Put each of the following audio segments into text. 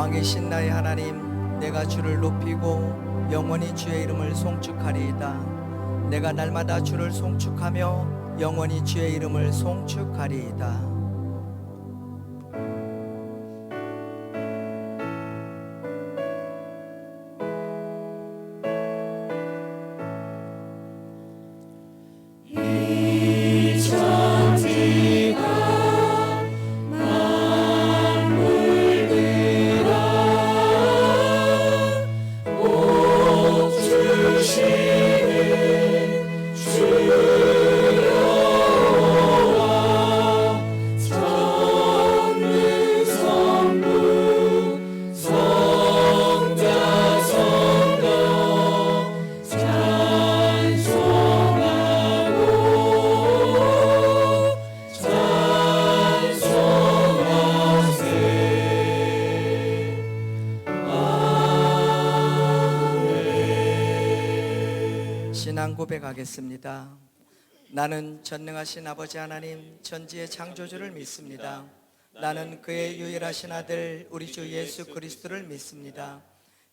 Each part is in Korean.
왕이신 나의 하나님, 내가 주를 높이고 영원히 주의 이름을 송축하리이다. 내가 날마다 주를 송축하며 영원히 주의 이름을 송축하리이다. 신앙 고백하겠습니다. 나는 전능하신 아버지 하나님 전지의 창조주를 믿습니다. 나는 그의 유일하신 아들 우리 주 예수 그리스도를 믿습니다.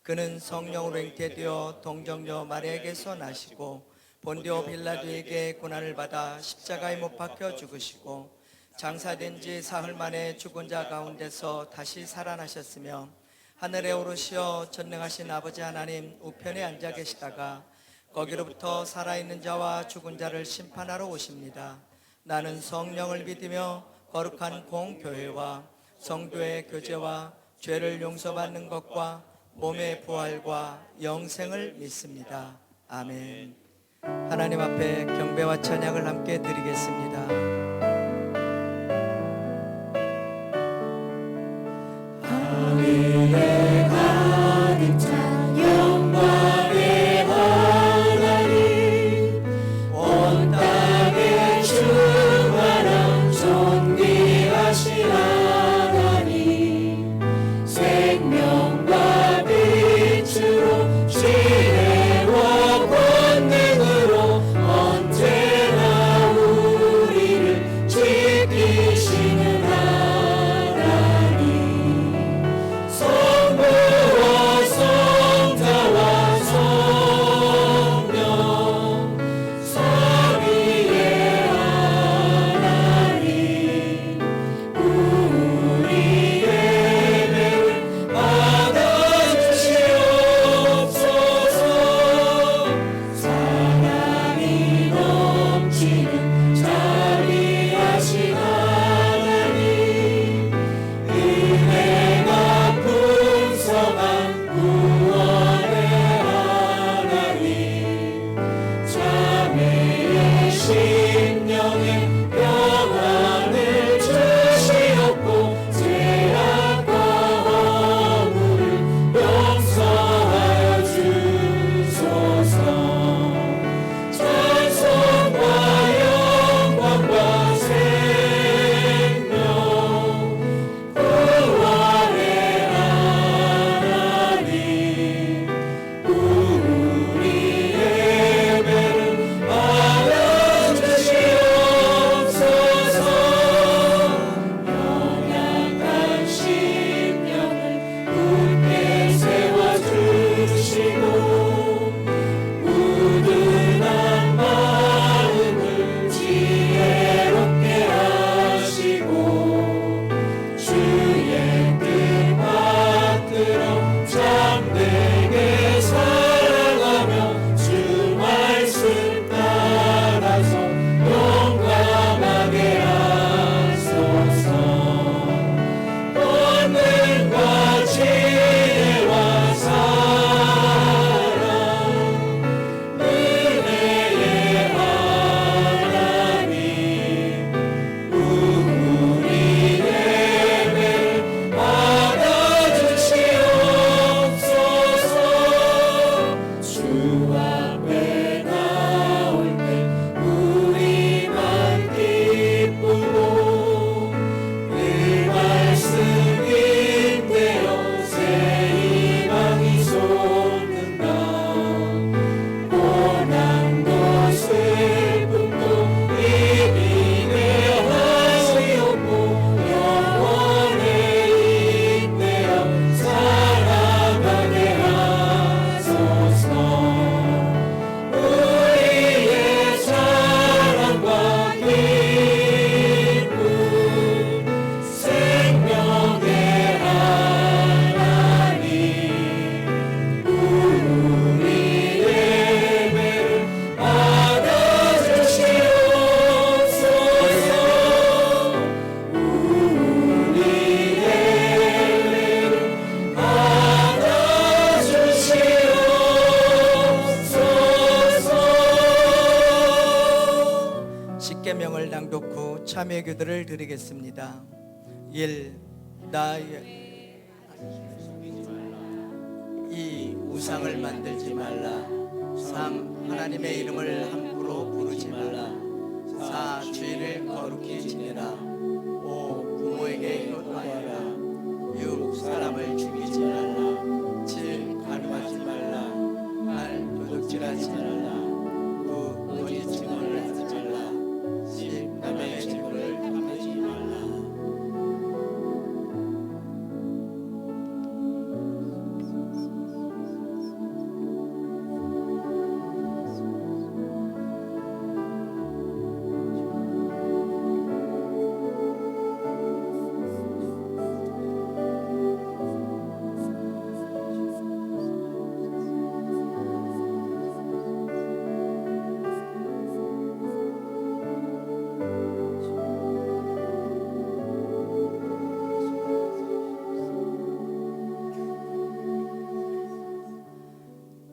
그는 성령으로 잉태되어 동정녀 마리아에게서 나시고 본디오 빌라도에게 고난을 받아 십자가에 못 박혀 죽으시고 장사된 지 사흘 만에 죽은 자 가운데서 다시 살아나셨으며 하늘에 오르시어 전능하신 아버지 하나님 우편에 앉아 계시다가 거기로부터 살아있는 자와 죽은 자를 심판하러 오십니다. 나는 성령을 믿으며 거룩한 공교회와 성도의 교제와 죄를 용서받는 것과 몸의 부활과 영생을 믿습니다. 아멘. 하나님 앞에 경배와 찬양을 함께 드리겠습니다. 하늘에 가득 찬 영광의 하나님, 온 땅의 충만한 존귀하신 하나님, 생명과 빛으로 지혜와 권능으로 언제나 우리를 참여 기도를 드리겠습니다. 1. 이 우상을 만들지 말라. 3. 하나님의 이름을 함부로 부르지 말라. 4. 주일을 거룩히 지내라. 5. 부모에게 효도하여라. 6. 사람을 죽이지 말라. 7. 간음하지 말라. 8. 도둑질하지 말라. 9. 거짓 증언을 하지 말라. 10. 남의 재물을 탐내지 말라.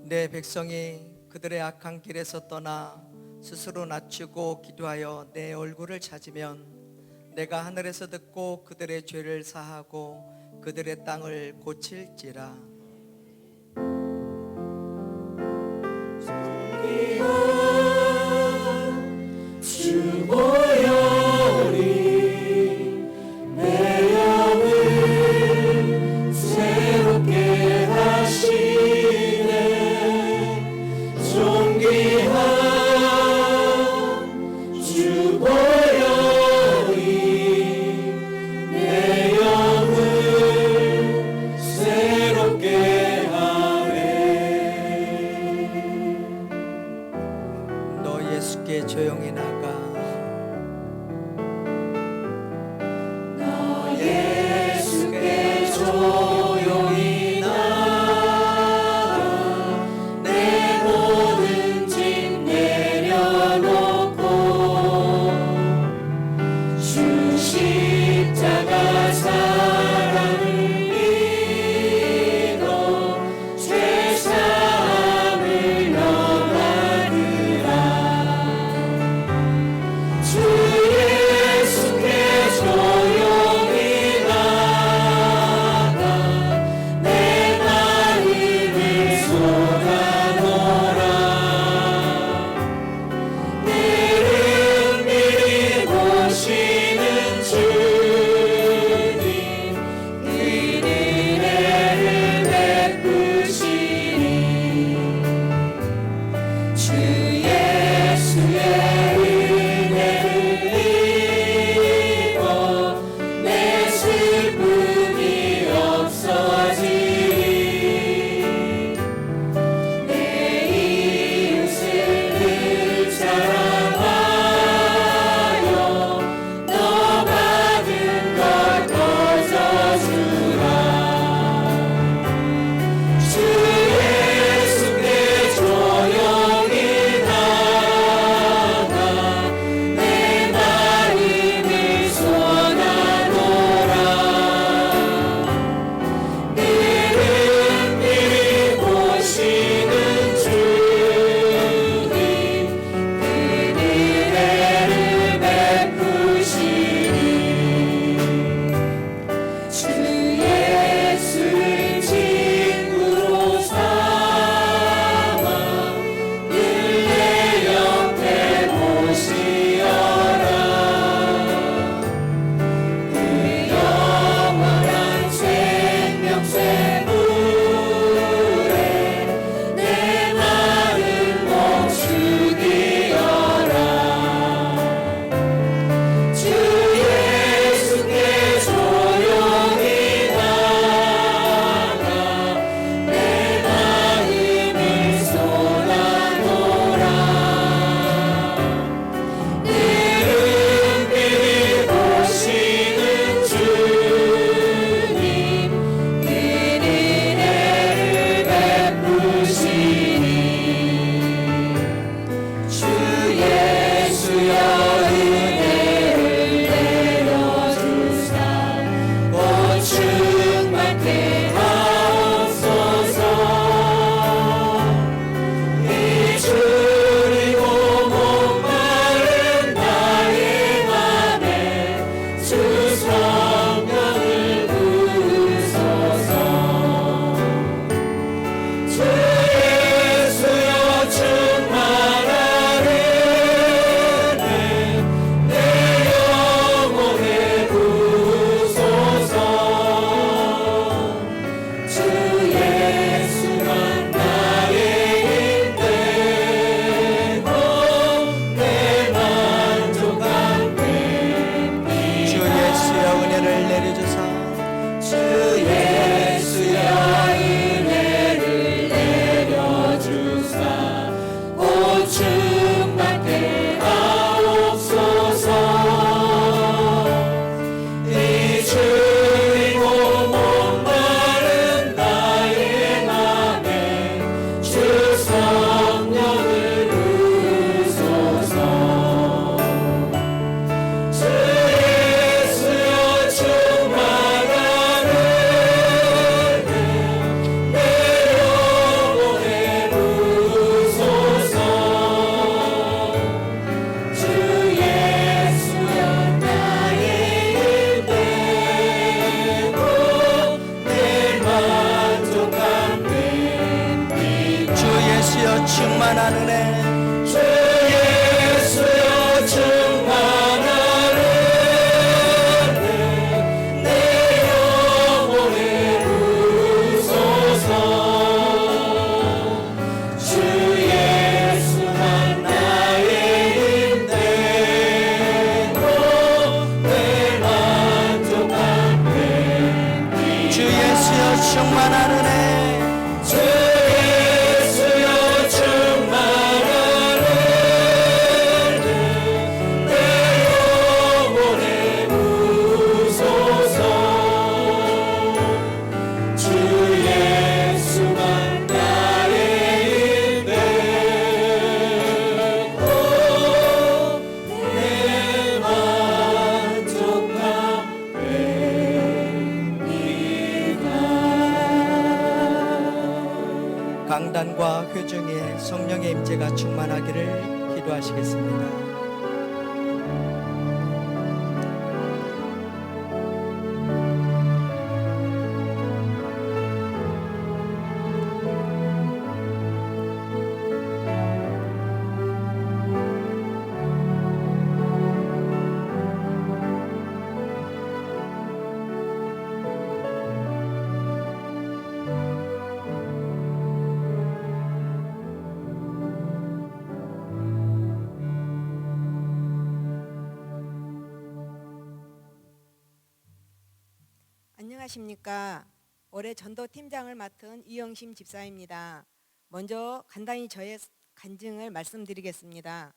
내 백성이 그들의 악한 길에서 떠나 스스로 낮추고 기도하여 내 얼굴을 찾으면 내가 하늘에서 듣고 그들의 죄를 사하고 그들의 땅을 고칠지라. 주 보혈이 내 영을 새롭게 하시네. 존귀한 주 보혈이 내 영을 새롭게 충만한 은혜 주 예수여 충만한 은혜 내 영혼에 부소서. 주 예수만 나의 힘 되고 내 만족한 데. 주 예수여 충만한 은혜 주 예수여 충만한 은혜 내 영혼에 부소서. 주 예수만 나의 힘 되고 내 만족함 됩니다. 강단과 회중에 성령의 임재가 충만하기를 기도하시겠습니다. 안녕하십니까. 올해 전도팀장을 맡은 이영심 집사입니다. 먼저 간단히 저의 간증을 말씀드리겠습니다.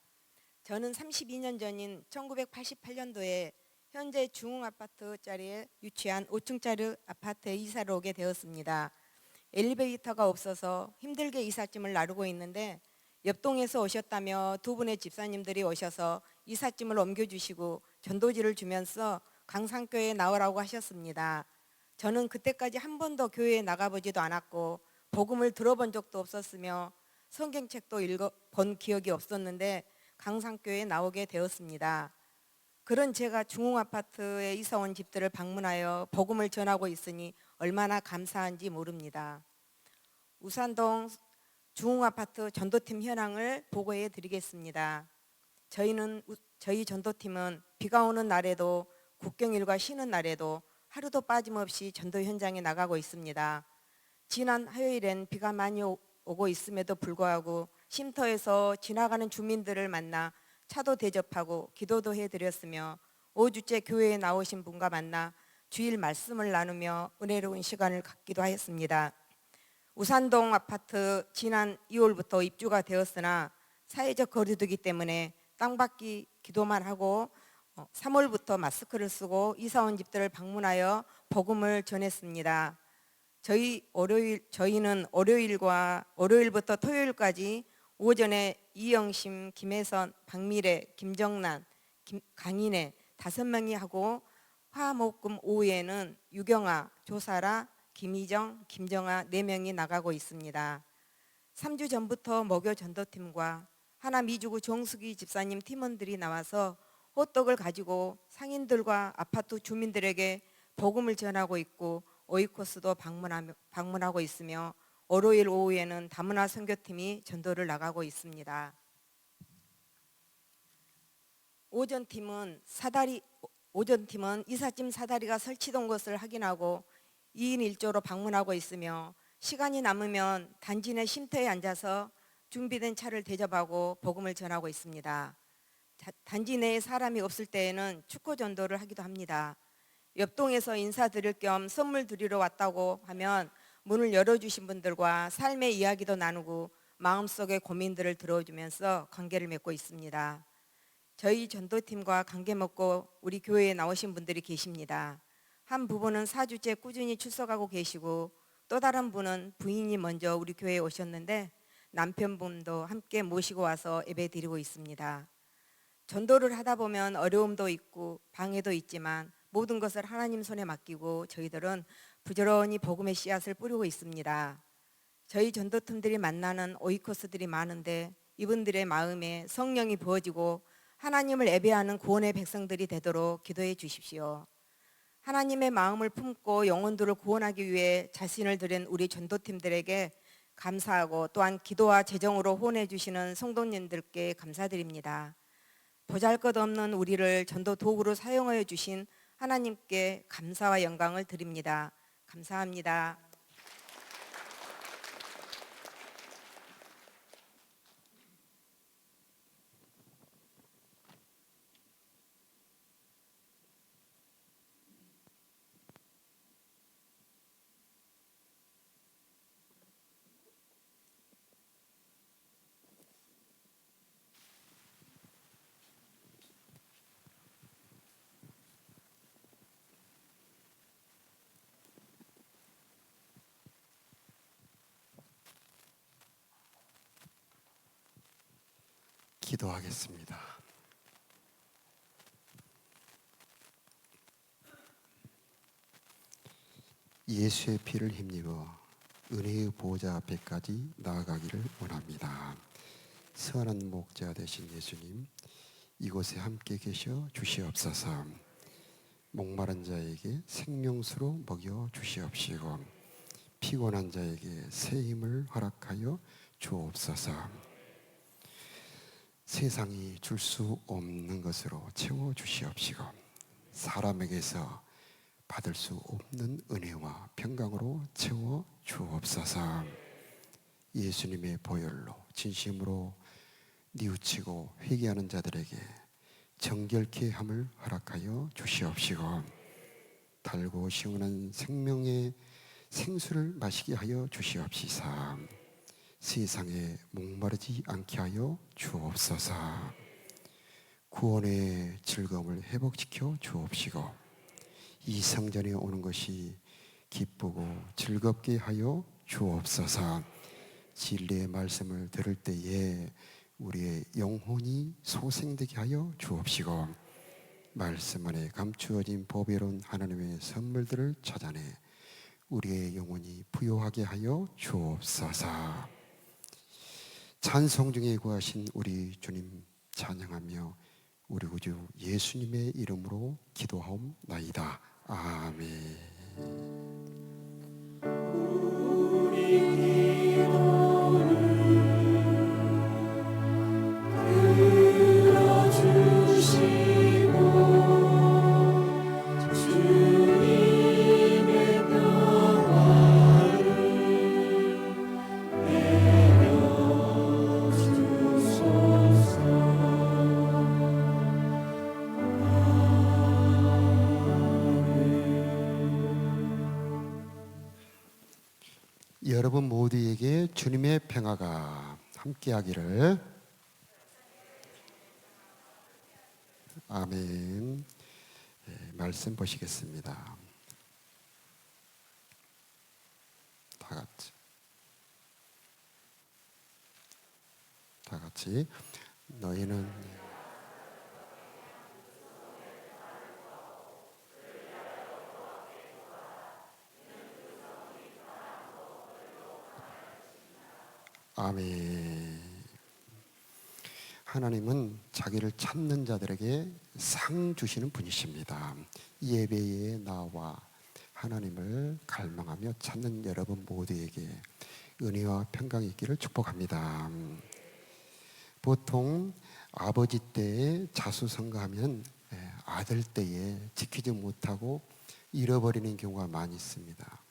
저는 32년 전인 1988년도에 현재 중흥아파트짜리에 위치한 5층짜리 아파트에 이사를 오게 되었습니다. 엘리베이터가 없어서 힘들게 이삿짐을 나르고 있는데 옆동에서 오셨다며 두 분의 집사님들이 오셔서 이삿짐을 옮겨주시고 전도지를 주면서 강산교회에 나오라고 하셨습니다. 저는 그때까지 한 번도 교회에 나가보지도 않았고 복음을 들어본 적도 없었으며 성경책도 읽어본 기억이 없었는데 강산교회에 나오게 되었습니다. 그런 제가 중흥아파트에 이사온 집들을 방문하여 복음을 전하고 있으니 얼마나 감사한지 모릅니다. 우산동 중흥아파트 전도팀 현황을 보고해 드리겠습니다. 저희 전도팀은 비가 오는 날에도 국경일과 쉬는 날에도 하루도 빠짐없이 전도 현장에 나가고 있습니다. 지난 화요일엔 비가 많이 오고 있음에도 불구하고 쉼터에서 지나가는 주민들을 만나 차도 대접하고 기도도 해드렸으며 5주째 교회에 나오신 분과 만나 주일 말씀을 나누며 은혜로운 시간을 갖기도 하였습니다. 우산동 아파트 지난 2월부터 입주가 되었으나 사회적 거리두기 때문에 땅받기 기도만 하고 3월부터 마스크를 쓰고 이사온 집들을 방문하여 복음을 전했습니다. 저희는 월요일부터 토요일까지 오전에 이영심, 김혜선, 박미래, 김정란, 강인혜 5명이 하고 화목금 오후에는 유경아, 조사라, 김희정, 김정아 4명이 나가고 있습니다. 3주 전부터 목요 전도팀과 하남 이주구 정숙이 집사님 팀원들이 나와서 호떡을 가지고 상인들과 아파트 주민들에게 복음을 전하고 있고 오이코스도 방문하고 있으며 월요일 오후에는 다문화 선교팀이 전도를 나가고 있습니다. 오전팀은 이삿짐 사다리가 설치된 것을 확인하고 2인 1조로 방문하고 있으며 시간이 남으면 단지 내 쉼터에 앉아서 준비된 차를 대접하고 복음을 전하고 있습니다. 단지 내에 사람이 없을 때에는 축구 전도를 하기도 합니다. 옆동에서 인사드릴 겸 선물 드리러 왔다고 하면 문을 열어주신 분들과 삶의 이야기도 나누고 마음속의 고민들을 들어주면서 관계를 맺고 있습니다. 저희 전도팀과 관계 맺고 우리 교회에 나오신 분들이 계십니다. 한 부부는 4주째 꾸준히 출석하고 계시고 또 다른 분은 부인이 먼저 우리 교회에 오셨는데 남편분도 함께 모시고 와서 예배 드리고 있습니다. 전도를 하다 보면 어려움도 있고 방해도 있지만 모든 것을 하나님 손에 맡기고 저희들은 부지런히 복음의 씨앗을 뿌리고 있습니다. 저희 전도팀들이 만나는 오이코스들이 많은데 이분들의 마음에 성령이 부어지고 하나님을 예배하는 구원의 백성들이 되도록 기도해 주십시오. 하나님의 마음을 품고 영혼들을 구원하기 위해 자신을 드린 우리 전도팀들에게 감사하고 또한 기도와 재정으로 후원해 주시는 성도님들께 감사드립니다. 보잘것없는 우리를 전도 도구로 사용하여 주신 하나님께 감사와 영광을 드립니다. 감사합니다. 기도하겠습니다. 예수의 피를 힘입어 은혜의 보호자 앞에까지 나아가기를 원합니다. 선한 목자 되신 예수님, 이곳에 함께 계셔 주시옵소서. 목마른 자에게 생명수로 먹여 주시옵시고 피곤한 자에게 새 힘을 허락하여 주옵소서. 세상이 줄 수 없는 것으로 채워 주시옵시고 사람에게서 받을 수 없는 은혜와 평강으로 채워 주옵소서. 예수님의 보혈로 진심으로 뉘우치고 회개하는 자들에게 정결케 함을 허락하여 주시옵시고 달고 시원한 생명의 생수를 마시게 하여 주시옵시사. 세상에 목마르지 않게 하여 주옵소서. 구원의 즐거움을 회복시켜 주옵시고 이 성전에 오는 것이 기쁘고 즐겁게 하여 주옵소서. 진리의 말씀을 들을 때에 우리의 영혼이 소생되게 하여 주옵시고 말씀 안에 감추어진 보배로운 하나님의 선물들을 찾아내 우리의 영혼이 부요하게 하여 주옵소서. 찬송 중에 구하신 우리 주님 찬양하며 우리 구주 예수님의 이름으로 기도하옵나이다. 아멘. 여러분 모두에게 주님의 평화가 함께하기를. 아멘. 말씀 보시겠습니다. 다 같이 너희는 아멘. 하나님은 자기를 찾는 자들에게 상 주시는 분이십니다. 예배에 나와 하나님을 갈망하며 찾는 여러분 모두에게 은혜와 평강이 있기를 축복합니다. 보통 아버지 때에 자수성가하면 아들 때에 지키지 못하고 잃어버리는 경우가 많이 있습니다.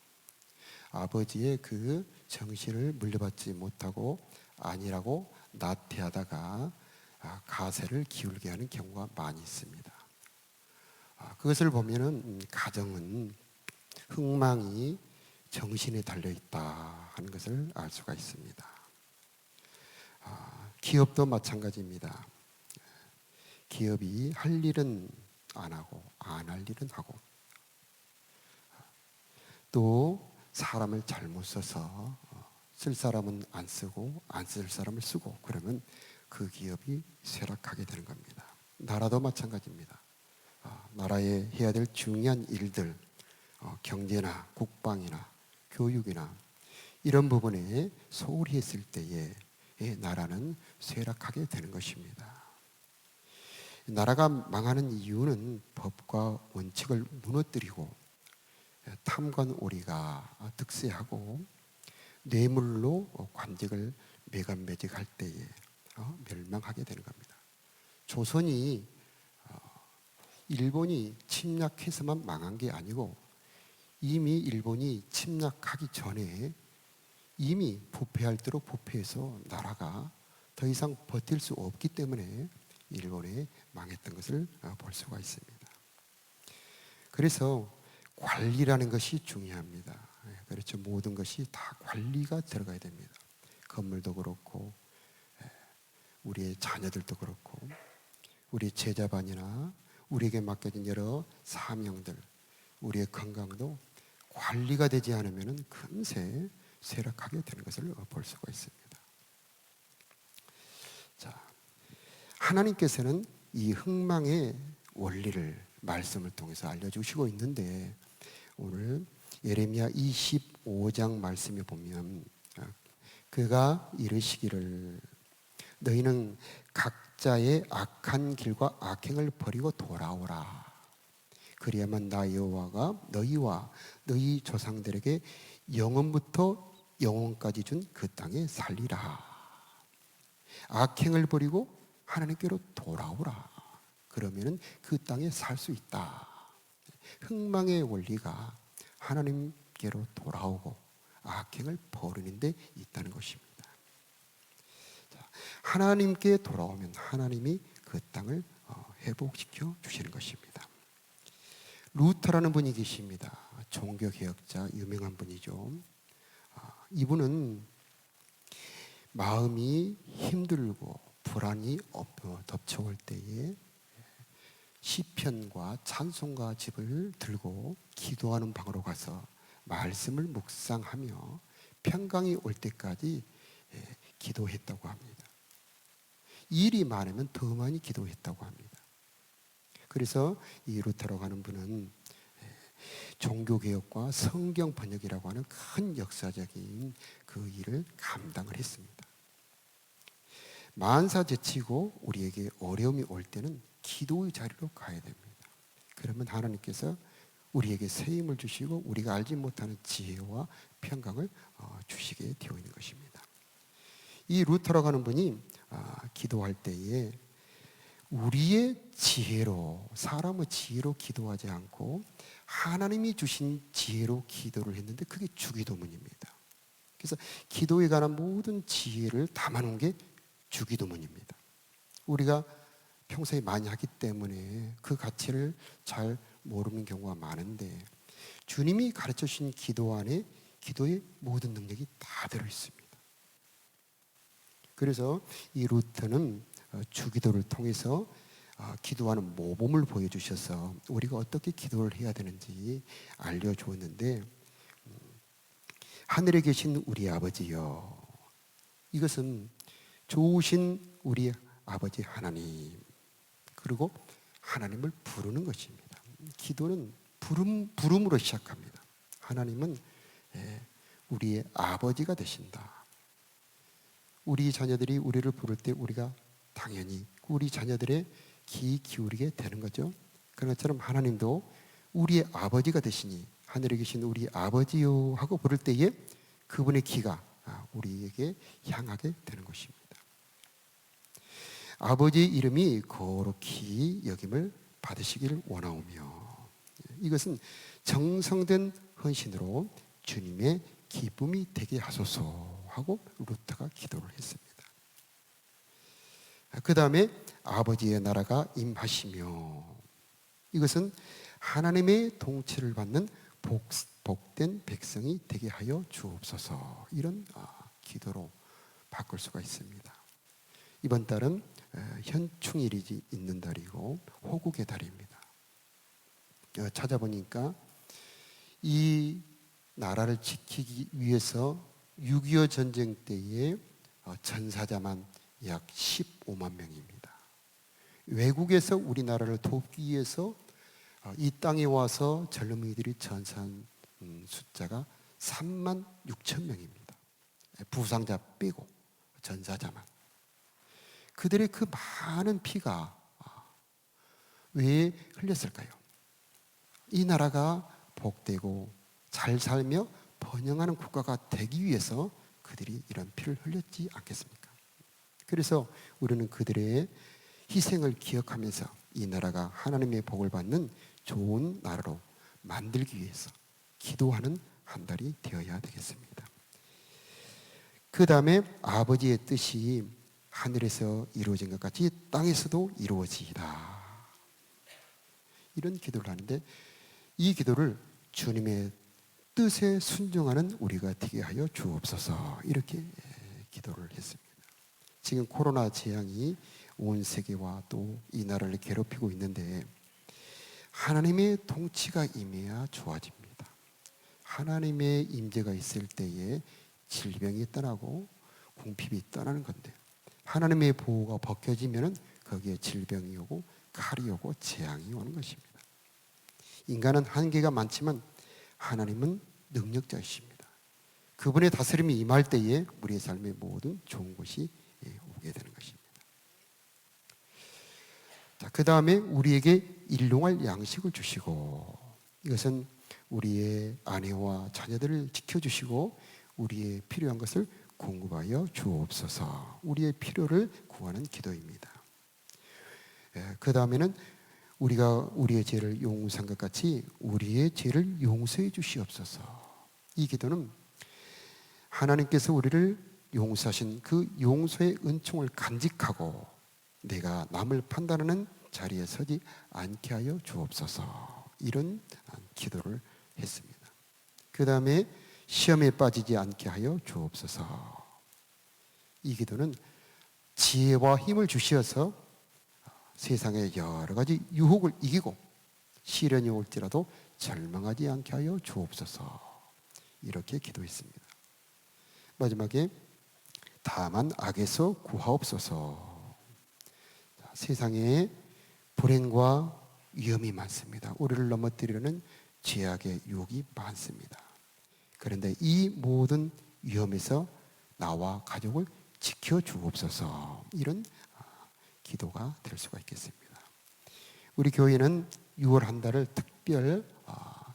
아버지의 그 정신을 물려받지 못하고 아니라고 나태하다가 가세를 기울게 하는 경우가 많이 있습니다. 그것을 보면은 가정은 흥망이 정신에 달려있다 하는 것을 알 수가 있습니다. 기업도 마찬가지입니다. 기업이 할 일은 안 하고 안 할 일은 하고 또 사람을 잘못 써서 쓸 사람은 안 쓰고 안 쓸 사람을 쓰고 그러면 그 기업이 쇠락하게 되는 겁니다. 나라도 마찬가지입니다. 나라에 해야 될 중요한 일들, 경제나 국방이나 교육이나 이런 부분에 소홀히 했을 때에 나라는 쇠락하게 되는 것입니다. 나라가 망하는 이유는 법과 원칙을 무너뜨리고 탐관오리가 득세하고 뇌물로 관직을 매간매직할 때에 멸망하게 되는 겁니다. 조선이 일본이 침략해서만 망한 게 아니고 이미 일본이 침략하기 전에 이미 부패할 대로 부패해서 나라가 더 이상 버틸 수 없기 때문에 일본에 망했던 것을 볼 수가 있습니다. 그래서 관리라는 것이 중요합니다. 그렇죠. 모든 것이 다 관리가 들어가야 됩니다. 건물도 그렇고 우리의 자녀들도 그렇고 우리 제자반이나 우리에게 맡겨진 여러 사명들, 우리의 건강도 관리가 되지 않으면 금세 쇠락하게 되는 것을 볼 수가 있습니다. 자, 하나님께서는 이 흥망의 원리를 말씀을 통해서 알려주시고 있는데 오늘 예레미야 25장 말씀에 보면 그가 이르시기를 너희는 각자의 악한 길과 악행을 버리고 돌아오라. 그리야만 나 여호와가 너희와 너희 조상들에게 영원부터 영원까지 준 그 땅에 살리라. 악행을 버리고 하나님께로 돌아오라. 그러면은 그 땅에 살 수 있다. 흥망의 원리가 하나님께로 돌아오고 악행을 버리는 데 있다는 것입니다. 하나님께 돌아오면 하나님이 그 땅을 회복시켜 주시는 것입니다. 루터라는 분이 계십니다. 종교개혁자 유명한 분이죠. 이분은 마음이 힘들고 불안이 덮쳐올 때에 시편과 찬송가 집을 들고 기도하는 방으로 가서 말씀을 묵상하며 평강이 올 때까지 기도했다고 합니다. 일이 많으면 더 많이 기도했다고 합니다. 그래서 이 루터라고 하는 분은 종교개혁과 성경 번역이라고 하는 큰 역사적인 그 일을 감당을 했습니다. 만사제치고 우리에게 어려움이 올 때는 기도의 자리로 가야 됩니다. 그러면 하나님께서 우리에게 새 힘을 주시고 우리가 알지 못하는 지혜와 평강을 주시게 되어 있는 것입니다. 이 루터라고 하는 분이 기도할 때에 우리의 지혜로, 사람의 지혜로 기도하지 않고 하나님이 주신 지혜로 기도를 했는데 그게 주기도문입니다. 그래서 기도에 관한 모든 지혜를 담아놓은 게 주기도문입니다. 우리가 평소에 많이 하기 때문에 그 가치를 잘 모르는 경우가 많은데 주님이 가르쳐 주신 기도 안에 기도의 모든 능력이 다 들어있습니다. 그래서 이 루터는 주기도를 통해서 기도하는 모범을 보여주셔서 우리가 어떻게 기도를 해야 되는지 알려주었는데 하늘에 계신 우리 아버지여, 이것은 좋으신 우리 아버지 하나님, 그리고 하나님을 부르는 것입니다. 기도는 부름으로 시작합니다. 하나님은 우리의 아버지가 되신다. 우리 자녀들이 우리를 부를 때 우리가 당연히 우리 자녀들의 귀 기울이게 되는 거죠. 그런 것처럼 하나님도 우리의 아버지가 되시니 하늘에 계신 우리 아버지요 하고 부를 때에 그분의 귀가 우리에게 향하게 되는 것입니다. 아버지의 이름이 거룩히 여김을 받으시기를 원하오며, 이것은 정성된 헌신으로 주님의 기쁨이 되게 하소서 하고 루터가 기도를 했습니다. 그 다음에 아버지의 나라가 임하시며, 이것은 하나님의 통치를 받는 복된 백성이 되게 하여 주옵소서, 이런 기도로 바꿀 수가 있습니다. 이번 달은 현충일이 있는 달이고 호국의 달입니다. 찾아보니까 이 나라를 지키기 위해서 6.25 전쟁 때에 전사자만 약 15만 명입니다. 외국에서 우리나라를 돕기 위해서 이 땅에 와서 젊은이들이 전사한 숫자가 3만 6천 명입니다. 부상자 빼고 전사자만. 그들의 그 많은 피가 왜 흘렸을까요? 이 나라가 복되고 잘 살며 번영하는 국가가 되기 위해서 그들이 이런 피를 흘렸지 않겠습니까? 그래서 우리는 그들의 희생을 기억하면서 이 나라가 하나님의 복을 받는 좋은 나라로 만들기 위해서 기도하는 한 달이 되어야 되겠습니다. 그 다음에 아버지의 뜻이 하늘에서 이루어진 것 같이 땅에서도 이루어지이다. 이런 기도를 하는데 이 기도를 주님의 뜻에 순종하는 우리가 되게 하여 주옵소서, 이렇게 기도를 했습니다. 지금 코로나 재앙이 온 세계와 또 이 나라를 괴롭히고 있는데 하나님의 통치가 임해야 좋아집니다. 하나님의 임재가 있을 때에 질병이 떠나고 궁핍이 떠나는 건데 하나님의 보호가 벗겨지면 거기에 질병이 오고 칼이 오고 재앙이 오는 것입니다. 인간은 한계가 많지만 하나님은 능력자이십니다. 그분의 다스림이 임할 때에 우리의 삶의 모든 좋은 것이 오게 되는 것입니다. 자, 그 다음에 우리에게 일용할 양식을 주시고, 이것은 우리의 아내와 자녀들을 지켜주시고 우리의 필요한 것을 공급하여 주옵소서. 우리의 필요를 구하는 기도입니다. 그 다음에는 우리가 우리의 죄를 용서한 것 같이 우리의 죄를 용서해 주시옵소서. 이 기도는 하나님께서 우리를 용서하신 그 용서의 은총을 간직하고 내가 남을 판단하는 자리에 서지 않게 하여 주옵소서. 이런 기도를 했습니다. 그 다음에 시험에 빠지지 않게 하여 주옵소서. 이 기도는 지혜와 힘을 주시어서 세상의 여러 가지 유혹을 이기고 시련이 올지라도 절망하지 않게 하여 주옵소서. 이렇게 기도했습니다. 마지막에 다만 악에서 구하옵소서. 세상에 불행과 위험이 많습니다. 우리를 넘어뜨리려는 죄악의 유혹이 많습니다. 그런데 이 모든 위험에서 나와 가족을 지켜주옵소서. 이런 기도가 될 수가 있겠습니다. 우리 교회는 6월 한 달을 특별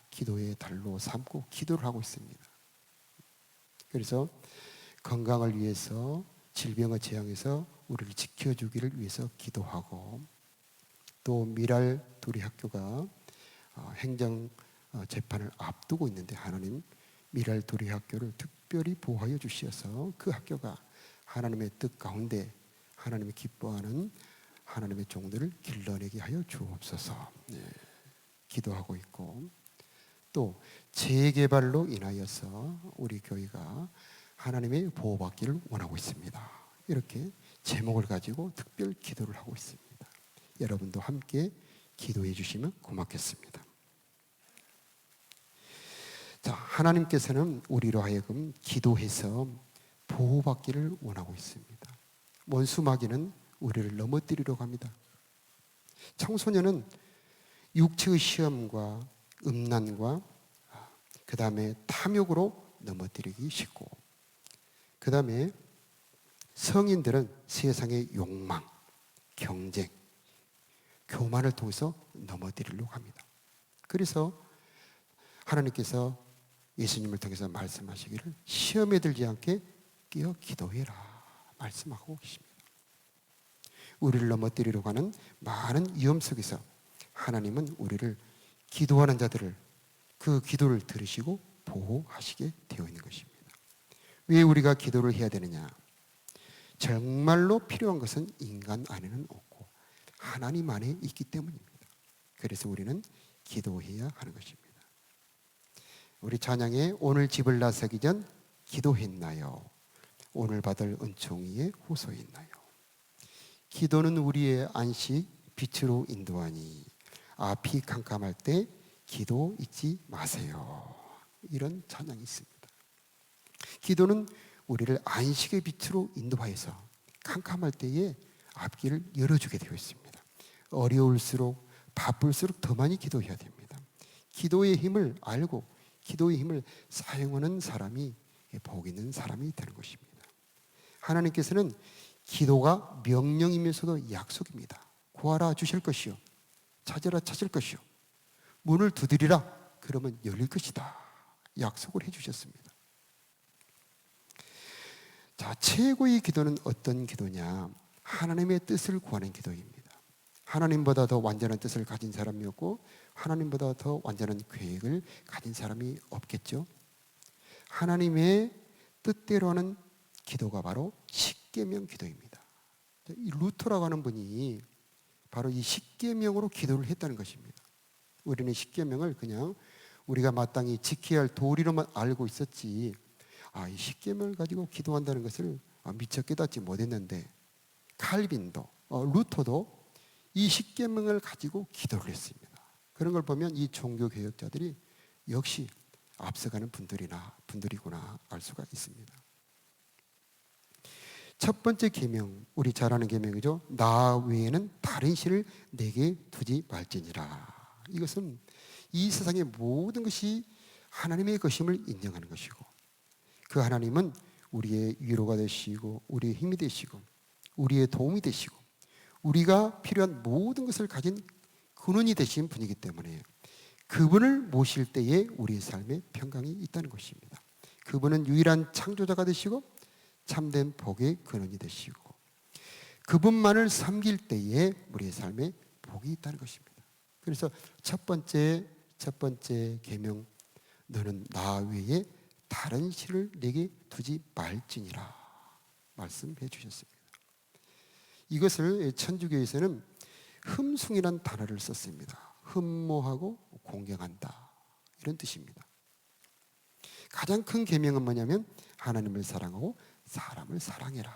기도의 달로 삼고 기도를 하고 있습니다. 그래서 건강을 위해서 질병의 재앙에서 우리를 지켜주기를 위해서 기도하고 또 미랄 도리 학교가 행정 재판을 앞두고 있는데 하나님 미랄 도리 학교를 특별히 보호하여 주시어서 그 학교가 하나님의 뜻 가운데 하나님이 기뻐하는 하나님의 종들을 길러내게 하여 주옵소서. 기도하고 있고 또 재개발로 인하여서 우리 교회가 하나님의 보호받기를 원하고 있습니다. 이렇게 제목을 가지고 특별 기도를 하고 있습니다. 여러분도 함께 기도해 주시면 고맙겠습니다. 자, 하나님께서는 우리로 하여금 기도해서 보호받기를 원하고 있습니다. 원수 마귀는 우리를 넘어뜨리려고 합니다. 청소년은 육체의 시험과 음란과 그 다음에 탐욕으로 넘어뜨리기 쉽고 그 다음에 성인들은 세상의 욕망, 경쟁, 교만을 통해서 넘어뜨리려고 합니다. 그래서 하나님께서 예수님을 통해서 말씀하시기를 시험에 들지 않게 깨어 기도해라 말씀하고 계십니다. 우리를 넘어뜨리려고 하는 많은 위험 속에서 하나님은 우리를 기도하는 자들을 그 기도를 들으시고 보호하시게 되어 있는 것입니다. 왜 우리가 기도를 해야 되느냐? 정말로 필요한 것은 인간 안에는 없고 하나님 안에 있기 때문입니다. 그래서 우리는 기도해야 하는 것입니다. 우리 찬양에 오늘 집을 나서기 전 기도했나요? 오늘 받을 은총 위에 호소했나요? 기도는 우리의 안식 빛으로 인도하니 앞이 캄캄할 때 기도 잊지 마세요. 이런 찬양이 있습니다. 기도는 우리를 안식의 빛으로 인도하여서 캄캄할 때에 앞길을 열어주게 되어 있습니다. 어려울수록 바쁠수록 더 많이 기도해야 됩니다. 기도의 힘을 알고 기도의 힘을 사용하는 사람이 복 있는 사람이 되는 것입니다. 하나님께서는 기도가 명령이면서도 약속입니다. 구하라 주실 것이요 찾으라 찾을 것이요 문을 두드리라 그러면 열릴 것이다. 약속을 해주셨습니다. 자, 최고의 기도는 어떤 기도냐? 하나님의 뜻을 구하는 기도입니다. 하나님보다 더 완전한 뜻을 가진 사람이 없고 하나님보다 더 완전한 계획을 가진 사람이 없겠죠. 하나님의 뜻대로 하는 기도가 바로 십계명 기도입니다. 이 루터라고 하는 분이 바로 이 십계명으로 기도를 했다는 것입니다. 우리는 십계명을 그냥 우리가 마땅히 지켜야 할 도리로만 알고 있었지, 이 십계명을 가지고 기도한다는 것을 미처 깨닫지 못했는데, 칼빈도 루터도 이 십계명을 가지고 기도를 했습니다. 그런 걸 보면 이 종교 개혁자들이 역시 앞서가는 분들이구나 알 수가 있습니다. 첫 번째 계명, 우리 잘 아는 계명이죠. 나 외에는 다른 신을 내게 두지 말지니라. 이것은 이 세상의 모든 것이 하나님의 것임을 인정하는 것이고, 그 하나님은 우리의 위로가 되시고 우리의 힘이 되시고 우리의 도움이 되시고 우리가 필요한 모든 것을 가진 근원이 되신 분이기 때문에 그분을 모실 때에 우리의 삶에 평강이 있다는 것입니다. 그분은 유일한 창조자가 되시고 참된 복의 근원이 되시고 그분만을 섬길 때에 우리의 삶에 복이 있다는 것입니다. 그래서 첫 번째 계명, 너는 나 외에 다른 신을 내게 두지 말지니라 말씀해 주셨습니다. 이것을 천주교에서는 흠숭이라는 단어를 썼습니다. 흠모하고 공경한다, 이런 뜻입니다. 가장 큰 계명은 뭐냐면 하나님을 사랑하고 사람을 사랑해라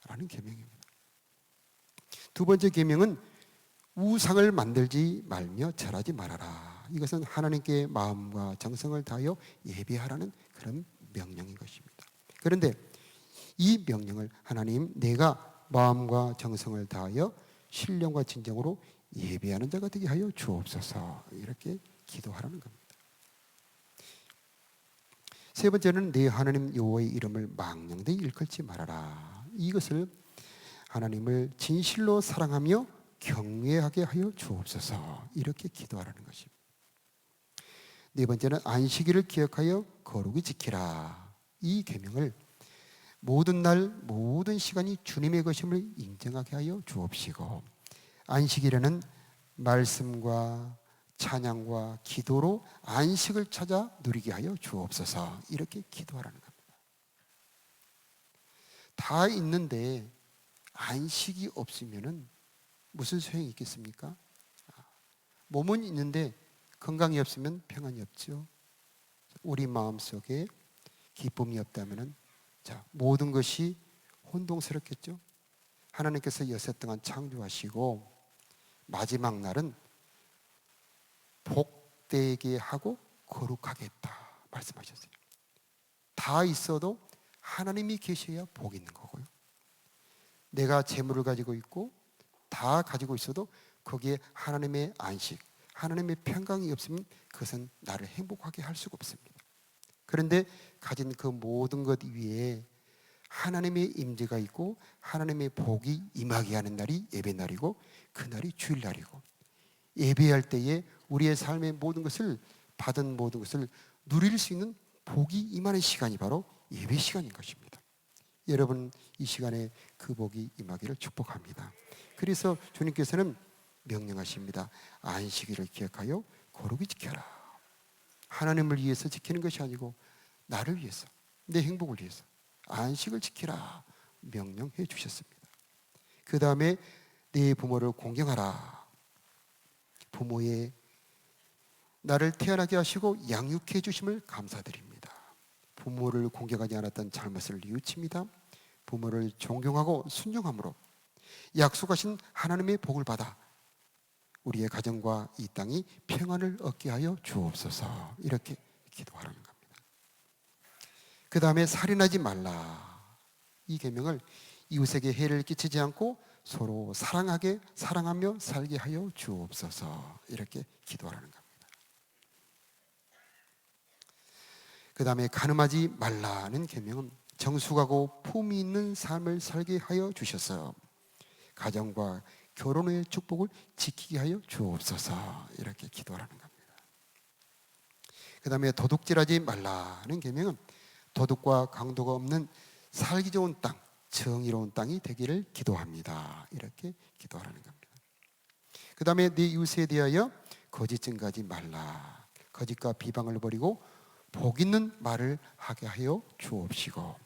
라는 계명입니다. 두 번째 계명은 우상을 만들지 말며 절하지 말아라. 이것은 하나님께 마음과 정성을 다하여 예배하라는 그런 명령인 것입니다. 그런데 이 명령을 하나님, 내가 마음과 정성을 다하여 신령과 진정으로 예배하는 자가 되게 하여 주옵소서, 이렇게 기도하라는 겁니다. 세 번째는 내 하나님 여호와의 이름을 망령되이 일컬지 말아라. 이것을 하나님을 진실로 사랑하며 경외하게 하여 주옵소서, 이렇게 기도하라는 것입니다. 네 번째는 안식일을 기억하여 거룩히 지키라. 이 계명을 모든 날 모든 시간이 주님의 것임을 인정하게 하여 주옵시고 안식일에는 말씀과 찬양과 기도로 안식을 찾아 누리게 하여 주옵소서, 이렇게 기도하라는 겁니다. 다 있는데 안식이 없으면 무슨 소용이 있겠습니까? 몸은 있는데 건강이 없으면 평안이 없죠. 우리 마음속에 기쁨이 없다면 모든 것이 혼동스럽겠죠. 하나님께서 여섯 동안 창조하시고 마지막 날은 복되게 하고 거룩하게 했다 말씀하셨어요. 다 있어도 하나님이 계셔야 복이 있는 거고요. 내가 재물을 가지고 있고 다 가지고 있어도 거기에 하나님의 안식, 하나님의 평강이 없으면 그것은 나를 행복하게 할 수가 없습니다. 그런데 가진 그 모든 것 위에 하나님의 임재가 있고 하나님의 복이 임하게 하는 날이 예배날이고 그날이 주일날이고, 예배할 때에 우리의 삶의 모든 것을 받은 모든 것을 누릴 수 있는 복이 임하는 시간이 바로 예배 시간인 것입니다. 여러분, 이 시간에 그 복이 임하기를 축복합니다. 그래서 주님께서는 명령하십니다. 안식일을 기억하여 거룩히 지켜라. 하나님을 위해서 지키는 것이 아니고 나를 위해서, 내 행복을 위해서 안식을 지키라 명령해 주셨습니다. 그 다음에 내 부모를 공경하라. 부모의 나를 태어나게 하시고 양육해 주심을 감사드립니다. 부모를 공경하지 않았던 잘못을 뉘우칩니다. 부모를 존경하고 순종함으로 약속하신 하나님의 복을 받아 우리의 가정과 이 땅이 평안을 얻게 하여 주옵소서, 이렇게 기도하라는 겁니다. 그 다음에 살인하지 말라. 이 계명을 이웃에게 해를 끼치지 않고 서로 사랑하며 살게 하여 주옵소서, 이렇게 기도하라는 겁니다. 그 다음에 간음하지 말라는 계명은 정숙하고 품위 있는 삶을 살게 하여 주셔서 가정과 결혼의 축복을 지키게 하여 주옵소서, 이렇게 기도하라는 겁니다. 그 다음에 도둑질하지 말라는 계명은 도둑과 강도가 없는 살기 좋은 땅, 정의로운 땅이 되기를 기도합니다. 이렇게 기도하라는 겁니다. 그 다음에 네 이웃에 대하여 거짓 증거하지 말라. 거짓과 비방을 버리고 복 있는 말을 하게 하여 주옵시고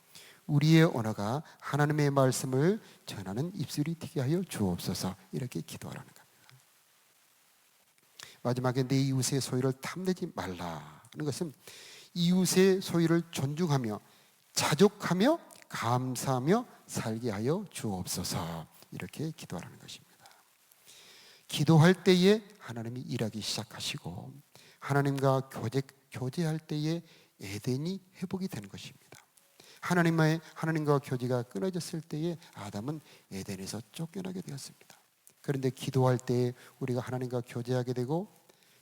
우리의 언어가 하나님의 말씀을 전하는 입술이 되게 하여 주옵소서. 이렇게 기도하라는 겁니다. 마지막에 내 이웃의 소유를 탐내지 말라는 것은 이웃의 소유를 존중하며 자족하며 감사하며 살게 하여 주옵소서. 이렇게 기도하라는 것입니다. 기도할 때에 하나님이 일하기 시작하시고 하나님과 교제할 때에 에덴이 회복이 되는 것입니다. 하나님과 교제가 끊어졌을 때에 아담은 에덴에서 쫓겨나게 되었습니다. 그런데 기도할 때에 우리가 하나님과 교제하게 되고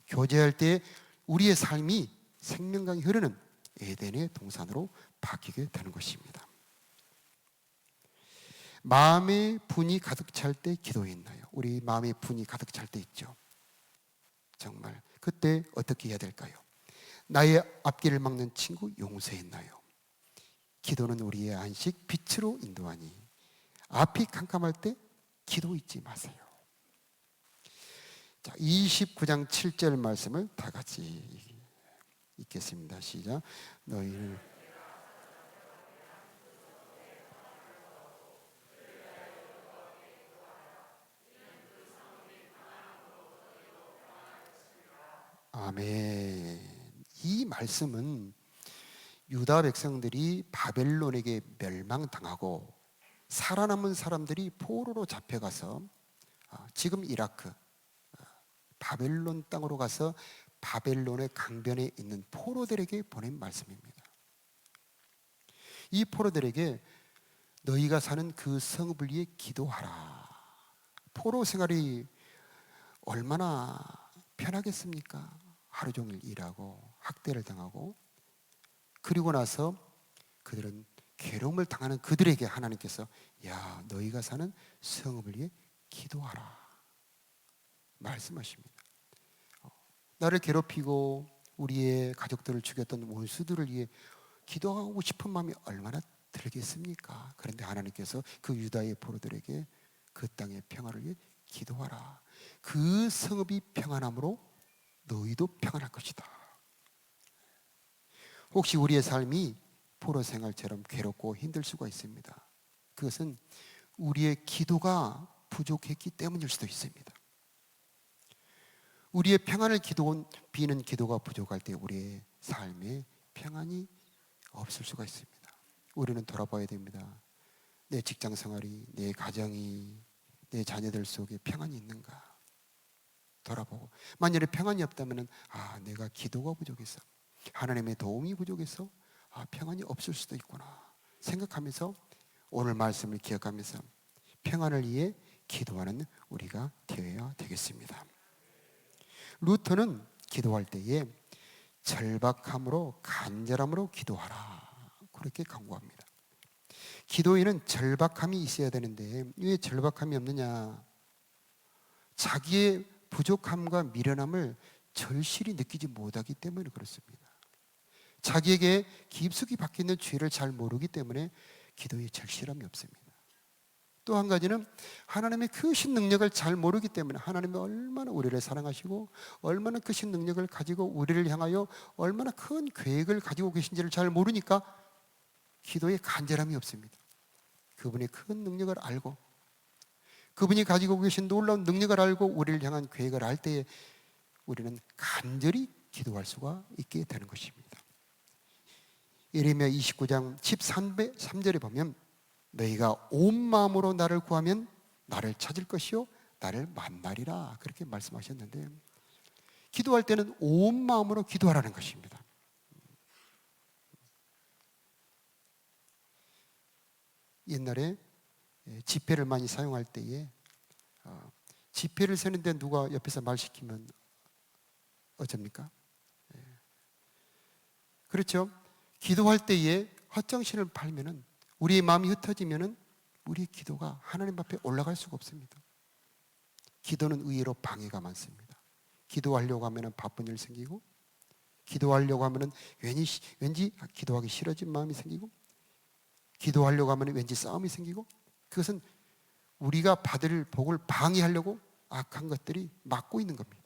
교제할 때에 우리의 삶이 생명강이 흐르는 에덴의 동산으로 바뀌게 되는 것입니다. 마음의 분이 가득 찰 때 기도했나요? 우리 마음의 분이 가득 찰 때 있죠. 정말 그때 어떻게 해야 될까요? 나의 앞길을 막는 친구 용서했나요? 기도는 우리의 안식 빛으로 인도하니 앞이 캄캄할 때 기도 잊지 마세요. 자, 29장 7절 말씀을 다 같이 읽겠습니다. 시작. 너희는 아멘. 이 말씀은 유다 백성들이 바벨론에게 멸망당하고 살아남은 사람들이 포로로 잡혀가서 지금 이라크 바벨론 땅으로 가서 바벨론의 강변에 있는 포로들에게 보낸 말씀입니다. 이 포로들에게 너희가 사는 그 성읍을 위해 기도하라. 포로 생활이 얼마나 편하겠습니까? 하루 종일 일하고 학대를 당하고 그리고 나서 그들은 괴로움을 당하는 그들에게 하나님께서 야 너희가 사는 성읍을 위해 기도하라 말씀하십니다. 나를 괴롭히고 우리의 가족들을 죽였던 원수들을 위해 기도하고 싶은 마음이 얼마나 들겠습니까? 그런데 하나님께서 그 유다의 포로들에게 그 땅의 평화를 위해 기도하라. 그 성읍이 평안함으로 너희도 평안할 것이다. 혹시 우리의 삶이 포로 생활처럼 괴롭고 힘들 수가 있습니다. 그것은 우리의 기도가 부족했기 때문일 수도 있습니다. 우리의 평안을 비는 기도가 부족할 때 우리의 삶에 평안이 없을 수가 있습니다. 우리는 돌아봐야 됩니다. 내 직장 생활이, 내 가정이, 내 자녀들 속에 평안이 있는가? 돌아보고 만약에 평안이 없다면 내가 기도가 부족해서 하나님의 도움이 부족해서 평안이 없을 수도 있구나 생각하면서 오늘 말씀을 기억하면서 평안을 위해 기도하는 우리가 되어야 되겠습니다. 루터는 기도할 때에 절박함으로 간절함으로 기도하라 그렇게 강구합니다. 기도에는 절박함이 있어야 되는데 왜 절박함이 없느냐? 자기의 부족함과 미련함을 절실히 느끼지 못하기 때문에 그렇습니다. 자기에게 깊숙이 박혀있는 죄를 잘 모르기 때문에 기도에 절실함이 없습니다. 또 한 가지는 하나님의 크신 능력을 잘 모르기 때문에 하나님이 얼마나 우리를 사랑하시고 얼마나 크신 능력을 가지고 우리를 향하여 얼마나 큰 계획을 가지고 계신지를 잘 모르니까 기도에 간절함이 없습니다. 그분의 큰 능력을 알고 그분이 가지고 계신 놀라운 능력을 알고 우리를 향한 계획을 알 때에 우리는 간절히 기도할 수가 있게 되는 것입니다. 예레미야 29장 13절에 보면 너희가 온 마음으로 나를 구하면 나를 찾을 것이요 나를 만나리라 그렇게 말씀하셨는데 기도할 때는 온 마음으로 기도하라는 것입니다. 옛날에 지폐를 많이 사용할 때에 지폐를 세는데 누가 옆에서 말 시키면 어쩝니까? 그렇죠? 기도할 때에 헛정신을 팔면은 우리의 마음이 흩어지면은 우리의 기도가 하나님 앞에 올라갈 수가 없습니다. 기도는 의외로 방해가 많습니다. 기도하려고 하면은 바쁜 일 생기고 기도하려고 하면은 왠지 기도하기 싫어진 마음이 생기고, 기도하려고 하면 왠지 싸움이 생기고, 그것은 우리가 받을 복을 방해하려고 악한 것들이 막고 있는 겁니다.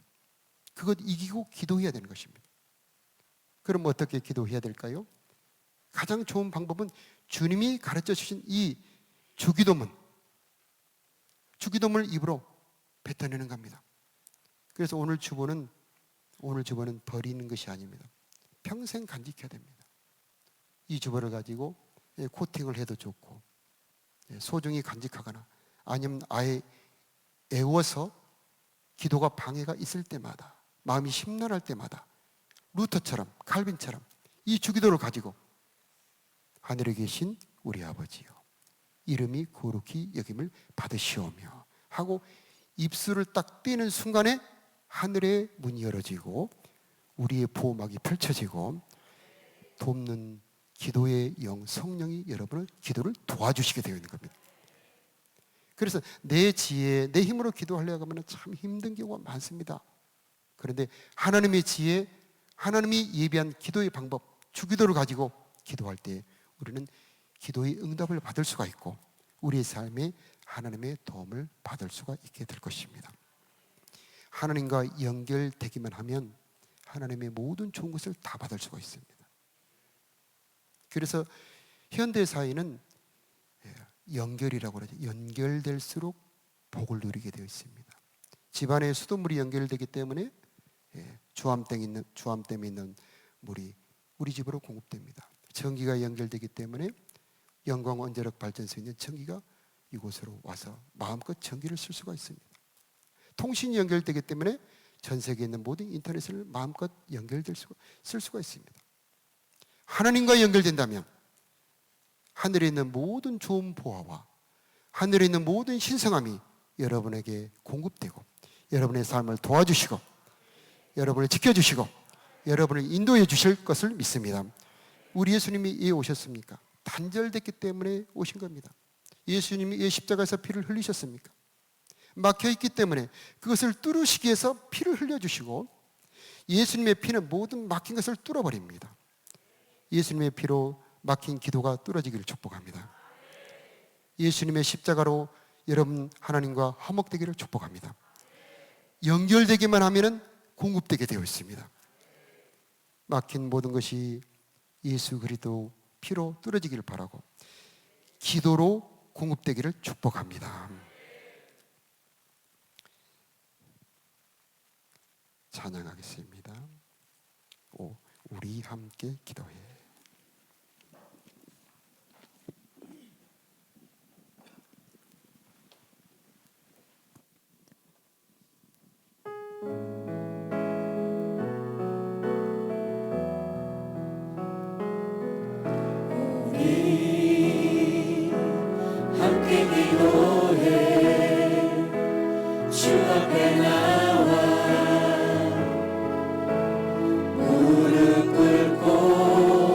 그것 이기고 기도해야 되는 것입니다. 그럼 어떻게 기도해야 될까요? 가장 좋은 방법은 주님이 가르쳐 주신 이 주기도문을 입으로 뱉어내는 겁니다. 그래서 오늘 주보는 버리는 것이 아닙니다. 평생 간직해야 됩니다. 이 주보를 가지고 코팅을 해도 좋고, 소중히 간직하거나 아니면 아예 애워서 기도가 방해가 있을 때마다, 마음이 심란할 때마다 루터처럼, 칼빈처럼 이 주기도를 가지고 하늘에 계신 우리 아버지요, 이름이 거룩히 여김을 받으시오며 하고 입술을 딱 떼는 순간에 하늘의 문이 열어지고 우리의 보호막이 펼쳐지고 돕는 기도의 영 성령이 여러분을 기도를 도와주시게 되어 있는 겁니다. 그래서 내 지혜, 내 힘으로 기도하려고 하면 참 힘든 경우가 많습니다. 그런데 하나님의 지혜, 하나님이 예비한 기도의 방법, 주기도를 가지고 기도할 때 우리는 기도의 응답을 받을 수가 있고 우리의 삶에 하나님의 도움을 받을 수가 있게 될 것입니다. 하나님과 연결되기만 하면 하나님의 모든 좋은 것을 다 받을 수가 있습니다. 그래서 현대 사회는 연결이라고 그러죠. 연결될수록 복을 누리게 되어 있습니다. 집안에 수돗물이 연결되기 때문에 주암댐에 있는 물이 우리 집으로 공급됩니다. 전기가 연결되기 때문에 영광원자력 발전소에 있는 전기가 이곳으로 와서 마음껏 전기를 쓸 수가 있습니다. 통신이 연결되기 때문에 전 세계에 있는 모든 인터넷을 마음껏 쓸 수가 있습니다. 하나님과 연결된다면 하늘에 있는 모든 좋은 보화와 하늘에 있는 모든 신성함이 여러분에게 공급되고 여러분의 삶을 도와주시고 여러분을 지켜주시고 여러분을 인도해 주실 것을 믿습니다. 우리 예수님이 왜 오셨습니까? 단절됐기 때문에 오신 겁니다. 예수님이 왜 십자가에서 피를 흘리셨습니까? 막혀있기 때문에 그것을 뚫으시기 위해서 피를 흘려주시고 예수님의 피는 모든 막힌 것을 뚫어버립니다. 예수님의 피로 막힌 기도가 뚫어지기를 축복합니다. 예수님의 십자가로 여러분 하나님과 화목되기를 축복합니다. 연결되기만 하면 공급되게 되어 있습니다. 막힌 모든 것이 예수 그리스도 피로 뚫어지기를 바라고 기도로 공급되기를 축복합니다. 찬양하겠습니다. 우리 함께 기도해. 함께 기도해 주 앞에 나와 무릎 꿇고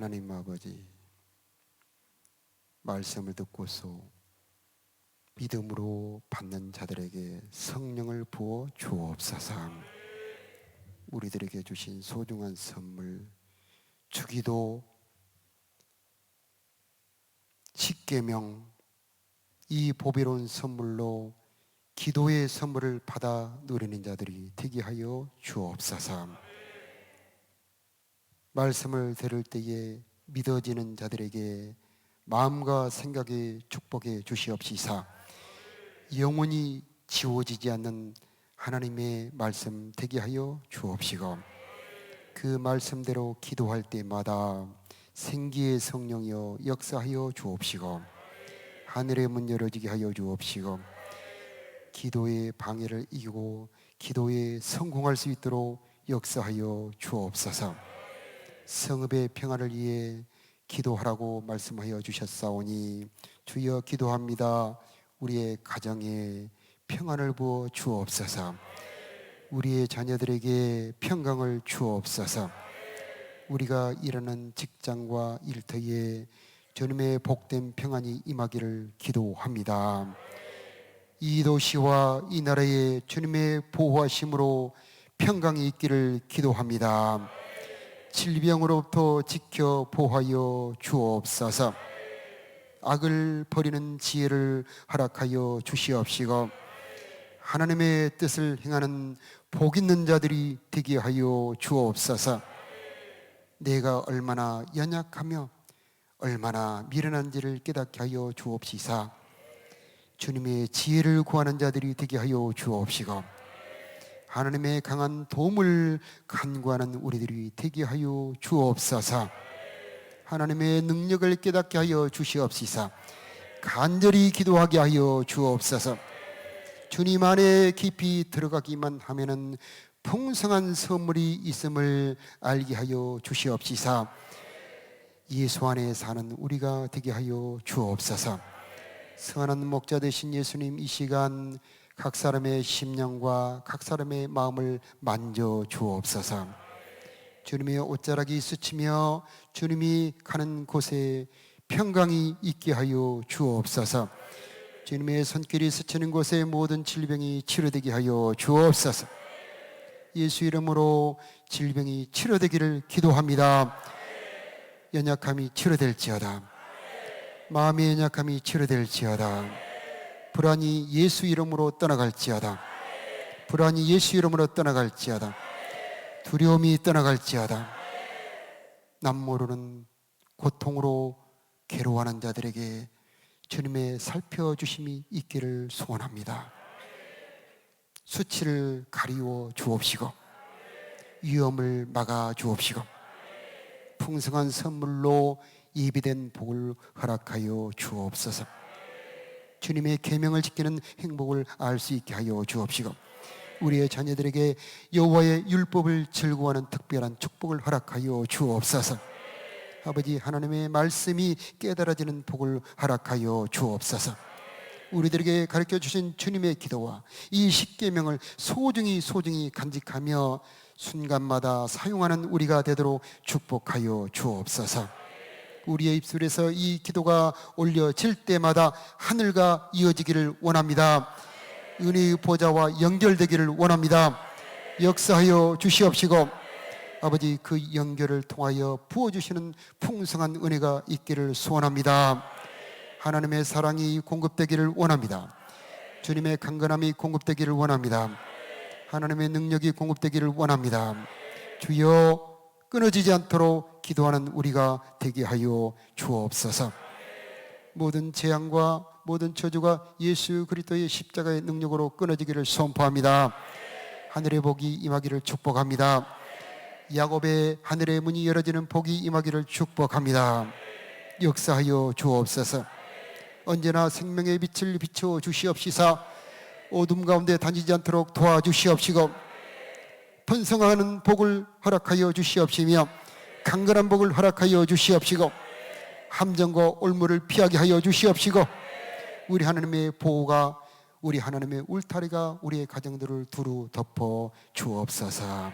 하나님 아버지, 말씀을 듣고서 믿음으로 받는 자들에게 성령을 부어 주옵소서. 우리들에게 주신 소중한 선물, 주기도, 십계명, 이 보배로운 선물로 기도의 선물을 받아 누리는 자들이 되게 하여 주옵소서. 말씀을 들을 때에 믿어지는 자들에게 마음과 생각의 축복해 주시옵시사. 영원히 지워지지 않는 하나님의 말씀 되게 하여 주옵시고, 그 말씀대로 기도할 때마다 생기의 성령이여 역사하여 주옵시고, 하늘의 문 열어지게 하여 주옵시고, 기도의 방해를 이기고 기도에 성공할 수 있도록 역사하여 주옵소서. 성읍의 평안을 위해 기도하라고 말씀하여 주셨사오니 주여 기도합니다. 우리의 가정에 평안을 부어 주옵소서. 우리의 자녀들에게 평강을 주옵소서. 우리가 일하는 직장과 일터에 주님의 복된 평안이 임하기를 기도합니다. 이 도시와 이 나라에 주님의 보호하심으로 평강이 있기를 기도합니다. 질병으로부터 지켜 보호하여 주옵소서. 악을 버리는 지혜를 허락하여 주시옵시고, 하나님의 뜻을 행하는 복 있는 자들이 되게 하여 주옵소서. 내가 얼마나 연약하며 얼마나 미련한지를 깨닫게 하여 주옵시사. 주님의 지혜를 구하는 자들이 되게 하여 주옵시고, 하나님의 강한 도움을 간구하는 우리들이 되게 하여 주옵소서. 하나님의 능력을 깨닫게 하여 주시옵시사. 간절히 기도하게 하여 주옵소서. 주님 안에 깊이 들어가기만 하면은 풍성한 선물이 있음을 알게 하여 주시옵시사. 예수 안에 사는 우리가 되게 하여 주옵소서. 성안한 목자 되신 예수님, 이 시간 각 사람의 심령과 각 사람의 마음을 만져 주옵소서. 주님의 옷자락이 스치며 주님이 가는 곳에 평강이 있게 하여 주옵소서. 주님의 손길이 스치는 곳에 모든 질병이 치료되게 하여 주옵소서. 예수 이름으로 질병이 치료되기를 기도합니다. 연약함이 치료될지어다. 마음의 연약함이 치료될지어다. 불안이 예수 이름으로 떠나갈지어다. 불안이 예수 이름으로 떠나갈지어다. 두려움이 떠나갈지어다. 남 모르는 고통으로 괴로워하는 자들에게 주님의 살펴주심이 있기를 소원합니다. 수치를 가리워 주옵시고, 위험을 막아 주옵시고, 풍성한 선물로 예비된 복을 허락하여 주옵소서. 주님의 계명을 지키는 행복을 알 수 있게 하여 주옵시고, 우리의 자녀들에게 여호와의 율법을 즐거워하는 특별한 축복을 허락하여 주옵소서. 아버지, 하나님의 말씀이 깨달아지는 복을 허락하여 주옵소서. 우리들에게 가르쳐 주신 주님의 기도와 이 십계명을 소중히 간직하며 순간마다 사용하는 우리가 되도록 축복하여 주옵소서. 우리의 입술에서 이 기도가 올려질 때마다 하늘과 이어지기를 원합니다. 은혜의 보좌와 연결되기를 원합니다. 역사하여 주시옵시고, 아버지, 그 연결을 통하여 부어주시는 풍성한 은혜가 있기를 소원합니다. 하나님의 사랑이 공급되기를 원합니다. 주님의 강건함이 공급되기를 원합니다. 하나님의 능력이 공급되기를 원합니다. 주여, 끊어지지 않도록 기도하는 우리가 되게 하여 주옵소서. 모든 재앙과 모든 저주가 예수 그리스도의 십자가의 능력으로 끊어지기를 선포합니다. 하늘의 복이 임하기를 축복합니다. 야곱의 하늘의 문이 열어지는 복이 임하기를 축복합니다. 역사하여 주옵소서. 언제나 생명의 빛을 비춰 주시옵시사. 어둠 가운데 다니지 않도록 도와주시옵시고, 번성하는 복을 허락하여 주시옵시며 강건한 복을 허락하여 주시옵시고, 함정과 올무를 피하게 하여 주시옵시고, 우리 하나님의 보호가, 우리 하나님의 울타리가 우리의 가정들을 두루 덮어 주옵소서.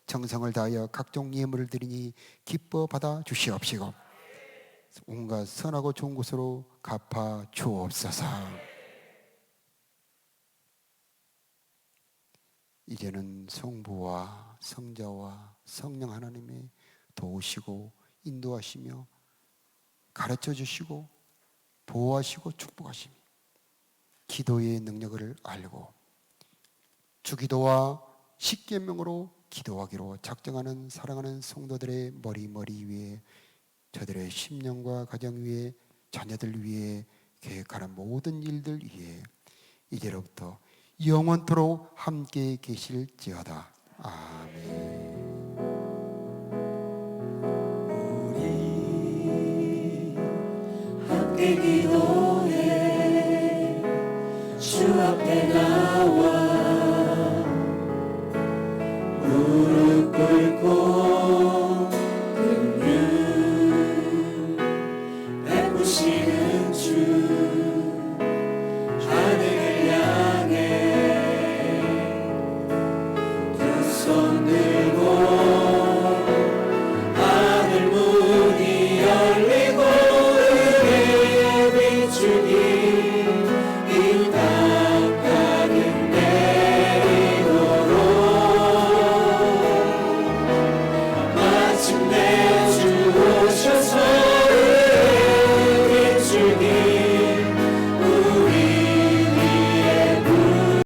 정성을 다하여 각종 예물을 드리니 기뻐 받아 주시옵시고 온갖 선하고 좋은 곳으로 갚아 주옵소서. 이제는 성부와 성자와 성령 하나님의 도우시고 인도하시며 가르쳐 주시고 보호하시고 축복하시며 기도의 능력을 알고 주기도와 십계명으로 기도하기로 작정하는 사랑하는 성도들의 머리 위에 저들의 심령과 가정 위에 자녀들 위에 계획하는 모든 일들 위에 이제로부터 영원토록 함께 계실지어다. 아멘. 우리 함께 기도해 주 앞에 나와